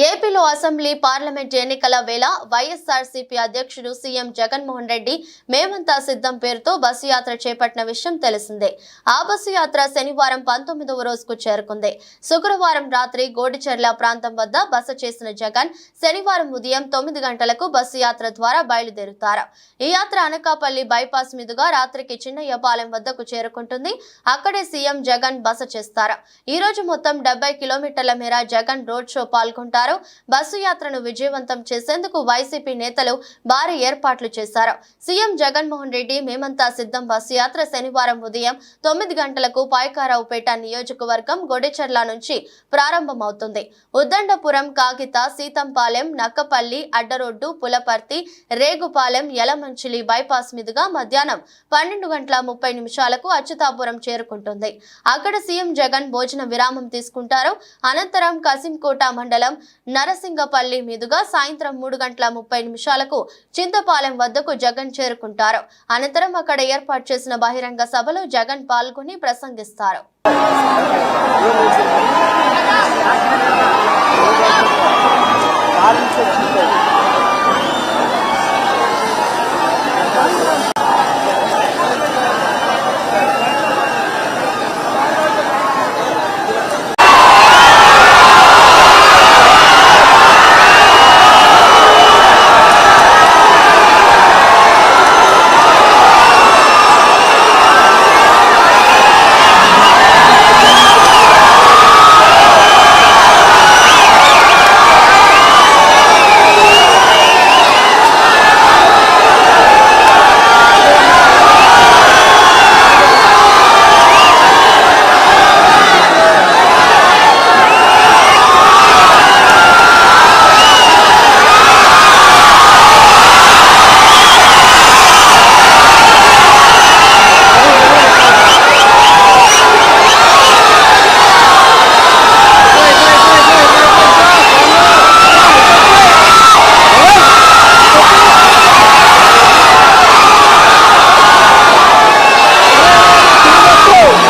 ఏపీలో assembly parliament ఎన్నికల వేళ వైఎస్ఆర్సీపీ అధ్యక్షుడు సీఎం జగన్మోహన్ రెడ్డి మేమంతా సిద్ధం పేరుతో బస్సు యాత్ర చేపట్టిన విషయం తెలిసిందే. ఆ బస్సు యాత్ర శనివారం 19వ రోజుకు చేరుకుంది. శుక్రవారం రాత్రి గోడిచెర్ల ప్రాంతం వద్ద బస చేసిన జగన్ శనివారం ఉదయం 9 గంటలకు బస్సు యాత్ర ద్వారా బయలుదేరుతారు. ఈ యాత్ర అనకాపల్లి బైపాస్ మీదుగా రాత్రికి చిన్నయ్యపాలెం వద్దకు చేరుకుంటుంది. అక్కడే సీఎం జగన్ బస చేస్తారు. ఈ రోజు మొత్తం 70 కిలోమీటర్ల మేర జగన్ రోడ్ షో పాల్గొంటారు. బస్సు యాత్రను విజయవంతం చేసేందుకు వైసీపీ నేతలు భారీ ఏర్పాట్లు చేశారు. సీఎం జగన్మోహన్ రెడ్డి మేమంతా సిద్ధం బస్సు యాత్ర శనివారం ఉదయం 9 గంటలకు పాయకారావుపేట నియోజకవర్గం గొడిచెర్ల నుంచి ప్రారంభమవుతుంది. ఉద్దండపురం, కాగిత, సీతంపాలెం, నక్కపల్లి, అడ్డరోడ్డు, పులపర్తి, రేగుపాలెం, యలమంచిలి బైపాస్ మీదుగా మధ్యాహ్నం 12:30 అచ్యుతాపురం చేరుకుంటుంది. అక్కడ సీఎం జగన్ భోజన విరామం తీసుకుంటారు. అనంతరం కసింకోట మండలం నరసింగపల్లి మీదుగా సాయంత్రం 3:30 చింతపాలెం వద్దకు జగన్ చేరుకుంటారు. అనంతరం అక్కడ ఏర్పాటు చేసిన బహిరంగ సభలో జగన్ పాల్గొని ప్రసంగిస్తారు.